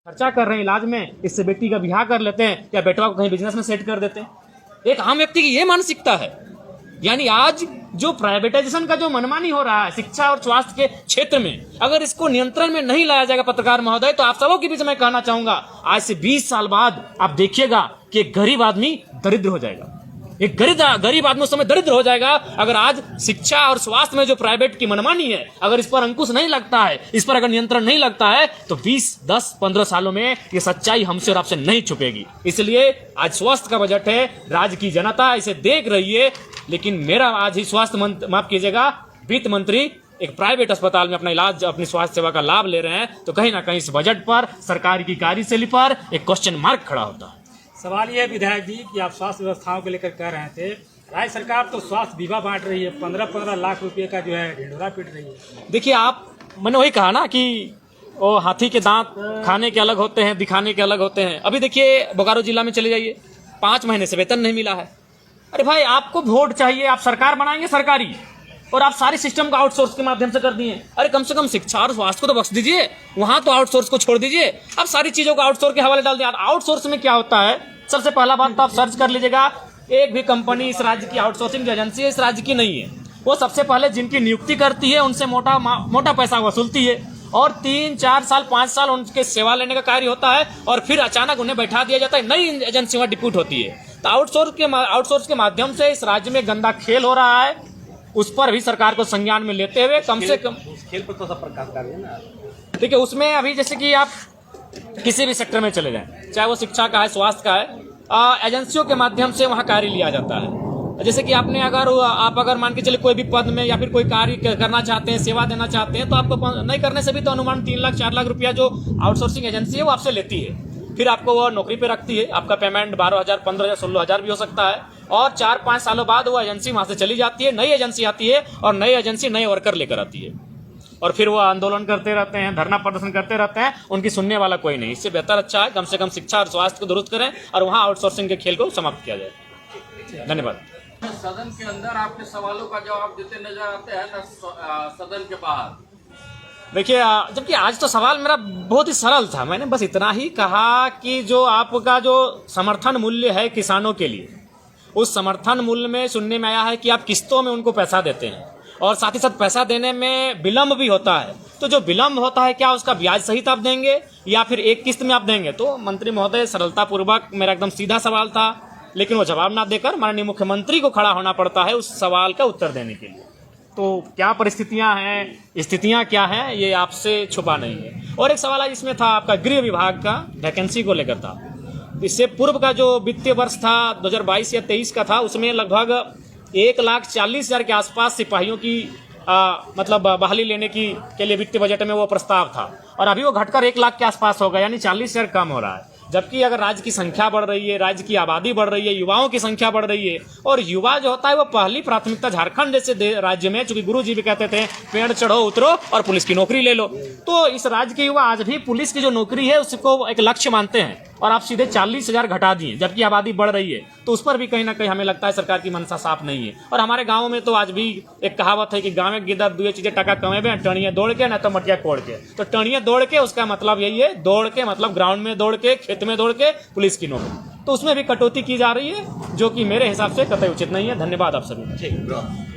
खर्चा कर रहे हैं इलाज में, इससे बेटी का ब्याह कर लेते हैं या बेटवा को कहीं बिजनेस में सेट कर देते हैं। एक आम व्यक्ति की ये मानसिकता है। यानी आज जो प्राइवेटाइजेशन का जो मनमानी हो रहा है शिक्षा और स्वास्थ्य के क्षेत्र में, अगर इसको नियंत्रण में नहीं लाया जाएगा पत्रकार महोदय, तो आप सबों के बीच में कहना चाहूंगा, आज से 20 साल बाद आप देखिएगा कि एक गरीब आदमी दरिद्र हो जाएगा। एक गरीब आदमी उस समय दरिद्र हो जाएगा अगर आज शिक्षा और स्वास्थ्य में जो प्राइवेट की मनमानी है, अगर इस पर अंकुश नहीं लगता है, इस पर अगर नियंत्रण नहीं लगता है, तो 20, 10, 15 सालों में ये सच्चाई हमसे और आपसे नहीं छुपेगी। इसलिए आज स्वास्थ्य का बजट है, राज्य की जनता इसे देख रही है, लेकिन मेरा आज ही स्वास्थ्य मंत्री, माफ कीजिएगा, वित्त मंत्री एक प्राइवेट अस्पताल में अपना इलाज, अपनी स्वास्थ्य सेवा का लाभ ले रहे हैं, तो कहीं ना कहीं इस बजट पर, सरकार की कार्यशैली पर एक क्वेश्चन मार्क खड़ा होता है। सवाल यह है विधायक जी कि आप स्वास्थ्य व्यवस्थाओं को लेकर कह रहे थे, राज्य सरकार तो स्वास्थ्य बीमा बांट रही है, 15-15 लाख रुपए का जो है ढिंढोरा पीट रही है। देखिए, मैंने वही कहा ना कि वो हाथी के दांत खाने के अलग होते हैं, दिखाने के अलग होते हैं। अभी देखिए बोकारो जिला में चले जाइए, 5 महीने से वेतन नहीं मिला है। अरे भाई, आपको वोट चाहिए, आप सरकार बनाएंगे सरकारी, और आप सारे सिस्टम को आउटसोर्स के माध्यम से कर दिए। अरे कम से कम शिक्षा और स्वास्थ्य को तो बख्श दीजिए, वहां तो आउटसोर्स को छोड़ दीजिए। आप सारी चीजों को आउटसोर्स के हवाले डाल दिया। आउटसोर्स में क्या होता है, सबसे पहला बात तो आप सर्च कर लीजिएगा, एक भी कंपनी इस राज्य की आउटसोर्सिंग एजेंसी इस राज्य की नहीं है। वो सबसे पहले जिनकी नियुक्ति करती है उनसे मोटा पैसा वसूलती है, और 3, 4 साल, 5 साल उनके सेवा लेने का कार्य होता है, और फिर अचानक उन्हें बैठा दिया जाता है, नई एजेंसी वहां डिप्यूट होती है। तो आउटसोर्स के माध्यम से इस राज्य में गंदा खेल हो रहा है, उस पर भी सरकार को संज्ञान में लेते हुए कम से कम खेल पर तो सब प्रकाश डालिए ना। देखिए, उसमें अभी जैसे कि आप किसी भी सेक्टर में चले जाएं, चाहे वो शिक्षा का है, स्वास्थ्य का है, एजेंसियों के माध्यम से वहां कार्य लिया जाता है। जैसे कि आप अगर मान के चले कोई भी पद में या फिर कोई कार्य करना चाहते हैं, सेवा देना चाहते हैं, तो आपको नहीं करने से भी तो अनुमान 3 लाख 4 लाख रुपया जो आउटसोर्सिंग एजेंसी है वो आपसे लेती है। फिर आपको वो नौकरी पे रखती है, आपका पेमेंट 12,000, 15,000, 16,000 भी हो सकता है, और 4-5 सालों बाद वो एजेंसी वहां से चली जाती है, नई एजेंसी आती है, और नई एजेंसी नए वर्कर लेकर आती है, और फिर वो आंदोलन करते रहते हैं, धरना प्रदर्शन करते रहते हैं, उनकी सुनने वाला कोई नहीं। इससे बेहतर अच्छा है कम से कम शिक्षा और स्वास्थ्य को दुरुस्त करें और वहां आउटसोर्सिंग के खेल को समाप्त किया जाए। धन्यवाद। सदन के अंदर आपके सवालों का जवाब देते नजर आते हैं न सदन के बाहर। देखिए, जबकि आज तो सवाल मेरा बहुत ही सरल था, मैंने बस इतना ही कहा कि जो आपका जो समर्थन मूल्य है किसानों के लिए, उस समर्थन मूल्य में सुनने में आया है कि आप किस्तों में उनको पैसा देते हैं, और साथ ही साथ पैसा देने में विलम्ब भी होता है। तो जो विलम्ब होता है, क्या उसका ब्याज सहित आप देंगे या फिर एक किस्त में आप देंगे? तो मंत्री महोदय सरलता पूर्वक, मेरा एकदम सीधा सवाल था, लेकिन वो जवाब ना देकर माननीय मुख्यमंत्री को खड़ा होना पड़ता है उस सवाल का उत्तर देने के लिए। तो क्या परिस्थितियां हैं, स्थितियां क्या हैं, ये आपसे छुपा नहीं है। और एक सवाल है इसमें था आपका गृह विभाग का वैकेंसी को लेकर था। इससे पूर्व का जो वित्तीय वर्ष था 2022 या 23 का था, उसमें लगभग 1,40,000 के आसपास सिपाहियों की मतलब बहाली लेने के लिए वित्तीय बजट में वो प्रस्ताव था, और अभी वो घटकर 1 लाख के आसपास हो गया, यानी 40,000 कम हो रहा है। जबकि अगर राज्य की संख्या बढ़ रही है, राज्य की आबादी बढ़ रही है, युवाओं की संख्या बढ़ रही है, और युवा जो होता है वो पहली प्राथमिकता झारखंड जैसे राज्य में, चूंकि गुरु जी भी कहते थे पेड़ चढ़ो उतरो और पुलिस की नौकरी ले लो, तो इस राज्य के युवा आज भी पुलिस की जो नौकरी है उसको एक लक्ष्य मानते हैं, और आप सीधे 40,000 घटा दिए, जबकि आबादी बढ़ रही है। तो उस पर भी कहीं ना कहीं हमें लगता है सरकार की मनसा साफ नहीं है। और हमारे गाँव में तो आज भी एक कहावत है कि गाँव में गिद्दा 2 चीजें टका कमेबे, टणिया दौड़ के, न तो मटिया कोड़ के। तो टणिया दौड़ के, उसका मतलब यही है, दौड़ के मतलब ग्राउंड में दौड़ के, खेत में दौड़ के पुलिस की नौकरी, तो उसमें भी कटौती की जा रही है, जो कि मेरे हिसाब से कतई उचित नहीं है। धन्यवाद आप सभी। ठीक।